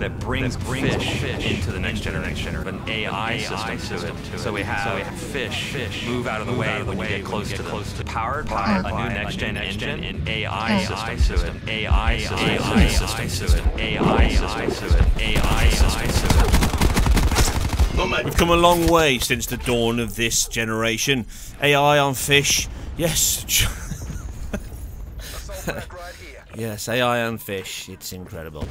that brings fish into the next generation, an AI system to it. So we have fish move out of the way when you get close to them. Powered by a new next-gen engine and AI system to it. AI system to it. AI system to it. AI system to it. We've come a long way since the dawn of this generation. AI on fish. Yes. Yes, AI on fish. It's incredible.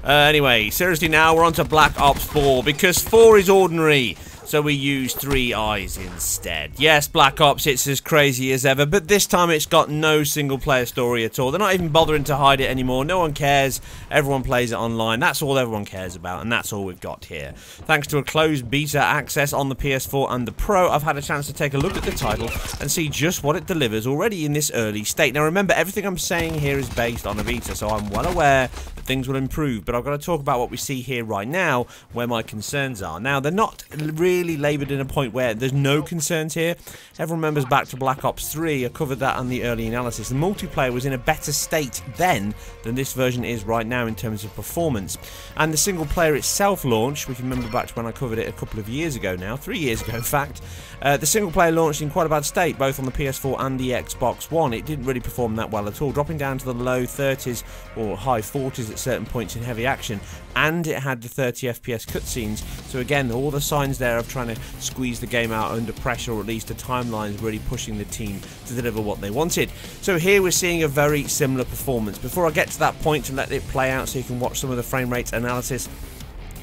Anyway, seriously now, we're on to Black Ops 4, because 4 is ordinary, so we use 3 eyes instead. Yes, Black Ops, it's as crazy as ever, but this time it's got no single-player story at all. They're not even bothering to hide it anymore. No one cares. Everyone plays it online. That's all everyone cares about, and that's all we've got here. Thanks to a closed beta access on the PS4 and the Pro, I've had a chance to take a look at the title and see just what it delivers already in this early state. Now remember, everything I'm saying here is based on a beta, so I'm well aware that things will improve, but I've got to talk about what we see here right now, where my concerns are. Now, they're not really laboured in a point where there's no concerns here. Everyone remembers back to Black Ops 3, I covered that on the early analysis. The multiplayer was in a better state then than this version is right now in terms of performance. And the single player itself launched, we can remember back to when I covered it a couple of years ago now, 3 years ago in fact. The single player launched in quite a bad state, both on the PS4 and the Xbox One. It didn't really perform that well at all, dropping down to the low 30s or high 40s at certain points in heavy action, and it had the 30 FPS cutscenes. So again, all the signs there of trying to squeeze the game out under pressure, or at least the timelines really pushing the team to deliver what they wanted. So here we're seeing a very similar performance. Before I get to that point and let it play out so you can watch some of the frame rate analysis,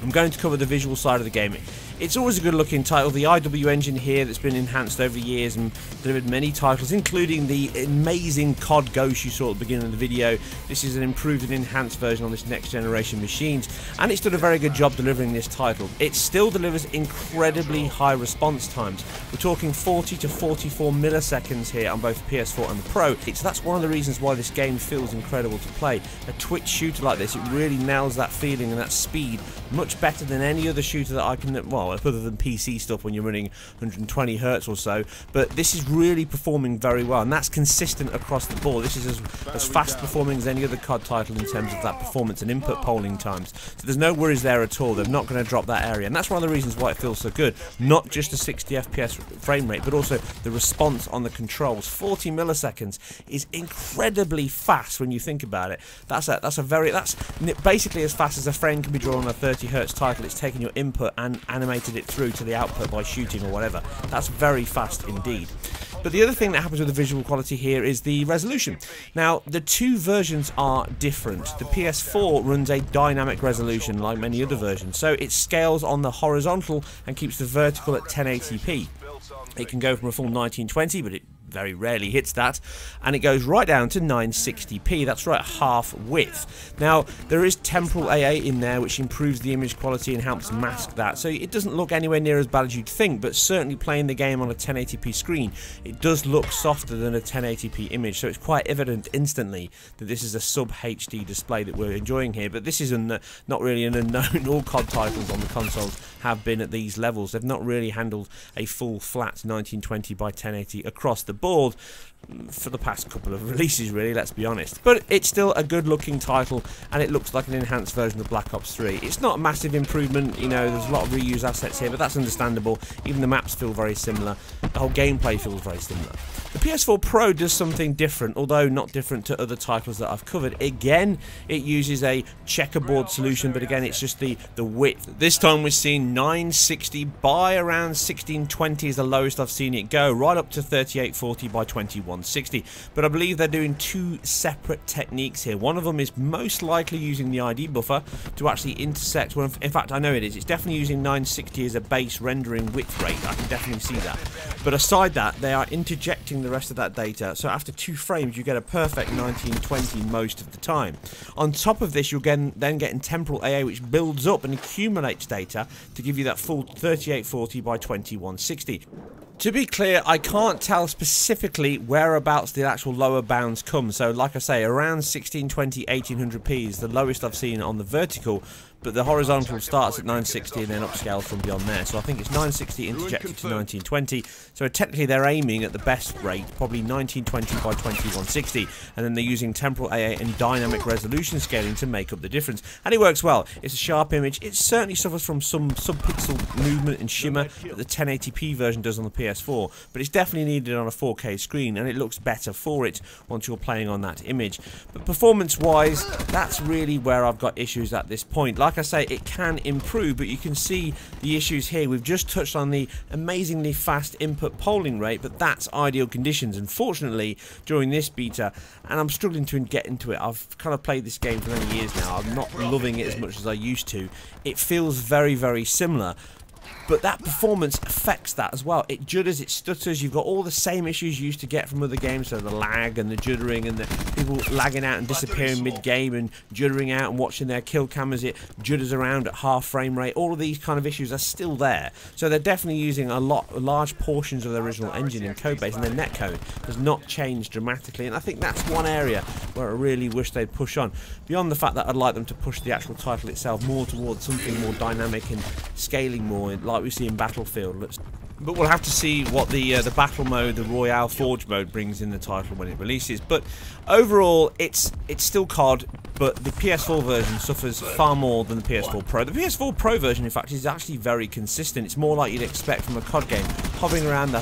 I'm going to cover the visual side of the game. It's always a good looking title. The IW engine here that's been enhanced over the years and delivered many titles, including the amazing COD Ghost you saw at the beginning of the video. This is an improved and enhanced version on this next generation machines, and it's done a very good job delivering this title. It still delivers incredibly high response times. We're talking 40 to 44 milliseconds here on both the PS4 and the Pro. So that's one of the reasons why this game feels incredible to play. A Twitch shooter like this, it really nails that feeling and that speed much better than any other shooter that I can, well, other than PC stuff when you're running 120 Hz or so, but this is really performing very well, and that's consistent across the board. This is as fast performing as any other COD title in terms of that performance and input polling times, so there's no worries there at all. They're not going to drop that area, and that's one of the reasons why it feels so good. Not just the 60 FPS frame rate, but also the response on the controls. 40 milliseconds is incredibly fast when you think about it. That's basically as fast as a frame can be drawn on a 30 Hz title. It's taken your input and animated it through to the output by shooting or whatever. That's very fast indeed. But the other thing that happens with the visual quality here is the resolution. Now, the two versions are different. The PS4 runs a dynamic resolution like many other versions, so it scales on the horizontal and keeps the vertical at 1080p. It can go from a full 1920, but it very rarely hits that, and it goes right down to 960p. That's right, half width. Now, there is temporal AA in there, which improves the image quality and helps mask that, so it doesn't look anywhere near as bad as you'd think, but certainly playing the game on a 1080p screen, it does look softer than a 1080p image, so it's quite evident instantly that this is a sub HD display that we're enjoying here. But this is not really an unknown. All COD titles on the consoles have been at these levels. They've not really handled a full flat 1920 by 1080 across the board for the past couple of releases, really, let's be honest. But it's still a good looking title, and it looks like an enhanced version of Black Ops 3. It's not a massive improvement, you know, there's a lot of reused assets here, but that's understandable. Even the maps feel very similar. The whole gameplay feels very similar. The PS4 Pro does something different, although not different to other titles that I've covered. Again, it uses a checkerboard solution, but again, it's just the width. This time we're seeing 960 by around 1620 is the lowest I've seen it go, right up to 3840 by 2160. But I believe they're doing two separate techniques here. One of them is most likely using the ID buffer to actually intersect, well, in fact I know it is. It's definitely using 960 as a base rendering width rate. I can definitely see that. But aside that, they are interjecting the rest of that data, so after 2 frames you get a perfect 1920 most of the time. On top of this, you're then getting temporal AA, which builds up and accumulates data to give you that full 3840 by 2160. To be clear, I can't tell specifically whereabouts the actual lower bounds come, so like I say, around 1620 1800p is the lowest I've seen on the vertical, but the horizontal starts at 960 and then upscales from beyond there. So I think it's 960 interjected to 1920. So technically they're aiming at the best rate, probably 1920 by 2160, and then they're using temporal AA and dynamic resolution scaling to make up the difference. And it works well. It's a sharp image. It certainly suffers from some sub-pixel movement and shimmer that the 1080p version does on the PS4, but it's definitely needed on a 4K screen, and it looks better for it once you're playing on that image. But performance-wise, that's really where I've got issues at this point. Like I say, it can improve, but you can see the issues here. We've just touched on the amazingly fast input polling rate, but that's ideal conditions. Unfortunately, during this beta, and I'm struggling to get into it, I've kind of played this game for many years now, I'm not loving it as much as I used to. It feels very, very similar. But that performance affects that as well. It judders, it stutters, you've got all the same issues you used to get from other games, so the lag and the juddering and the people lagging out and disappearing mid-game and juddering out and watching their kill cam as it judders around at half frame rate. All of these kind of issues are still there. So they're definitely using large portions of the original engine in codebase, and their netcode has not changed dramatically, and I think that's one area where I really wish they'd push on. Beyond the fact that I'd like them to push the actual title itself more towards something more dynamic and scaling more, like we see in Battlefield. But we'll have to see what the battle mode, the Royale Forge mode, brings in the title when it releases. But overall, it's still COD, but the PS4 version suffers far more than the PS4 Pro. The PS4 Pro version, in fact, is actually very consistent. It's more like you'd expect from a COD game, hovering around the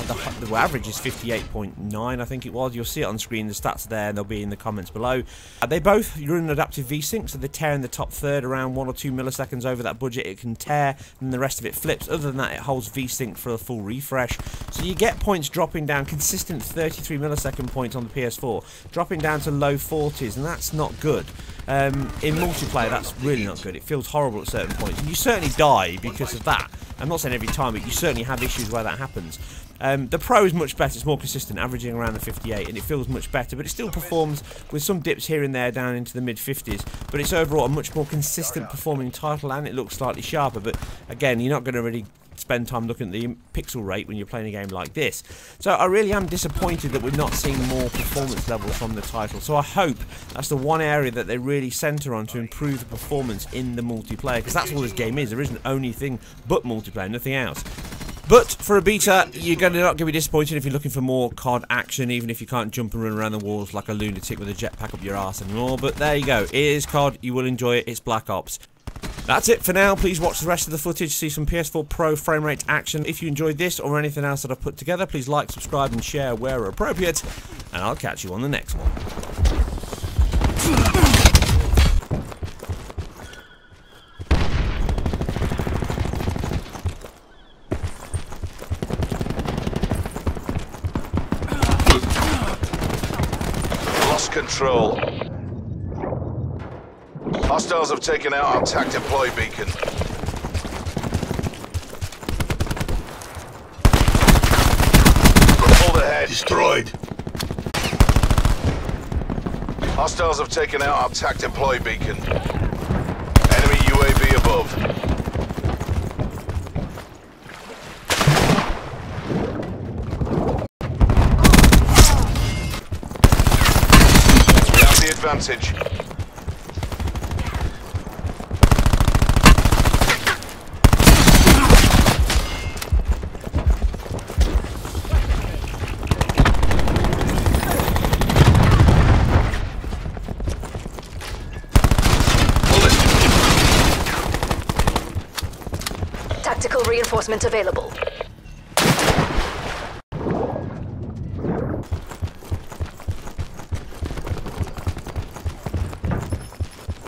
average is 58.9, I think it was. You'll see it on screen, the stats are there, and they'll be in the comments below. They both run adaptive VSync, so they tear in the top third around 1 or 2 milliseconds over that budget. It can tear, and the rest of it flips. Other than that, it holds VSync for a full refresh. So you get points dropping down, consistent 33 millisecond points on the PS4, dropping down to low 40s, and that's not good. In multiplayer, that's really not good. It feels horrible at certain points, and you certainly die because of that. I'm not saying every time, but you certainly have issues where that happens. The Pro is much better, it's more consistent, averaging around the 58, and it feels much better, but it still performs with some dips here and there down into the mid-50s, but it's overall a much more consistent performing title, and it looks slightly sharper. But again, you're not going to really spend time looking at the pixel rate when you're playing a game like this. So I really am disappointed that we're not seeing more performance levels from the title. So I hope that's the one area that they really centre on to improve the performance in the multiplayer, because that's all this game is. There isn't only thing but multiplayer, nothing else. But for a beta, you're not going to be disappointed if you're looking for more COD action, even if you can't jump and run around the walls like a lunatic with a jetpack up your arse anymore. But there you go. It is COD. You will enjoy it. It's Black Ops. That's it for now. Please watch the rest of the footage to see some PS4 Pro frame rate action. If you enjoyed this or anything else that I've put together, please like, subscribe and share where appropriate, and I'll catch you on the next one. Lost control. Hostiles have taken out our TAC deploy beacon. Pulled ahead. Destroyed. Hostiles have taken out our TAC deploy beacon. Enemy UAV above. We have the advantage. Tactical reinforcement available.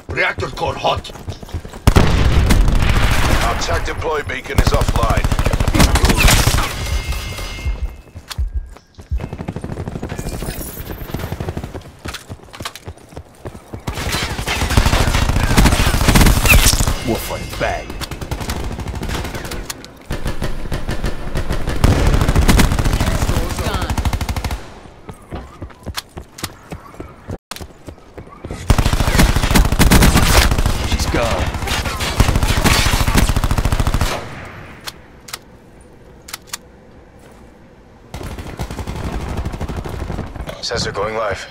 Reactor core hot. Our TAC deploy beacon is offline. Wolf on bag. Sensor going live.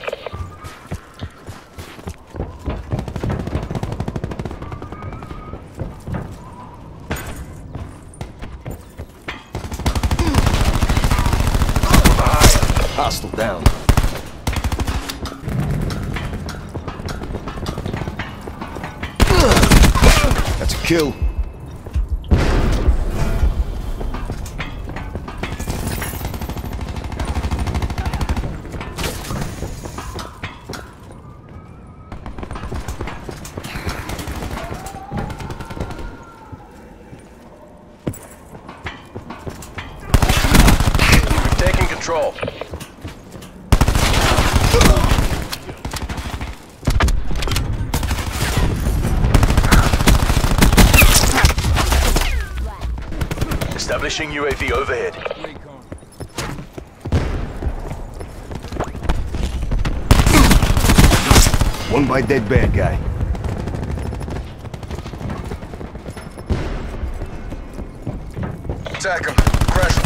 down. That's a kill. We've taken control. Establishing UAV overhead. One by dead bad guy. Attack him. Crash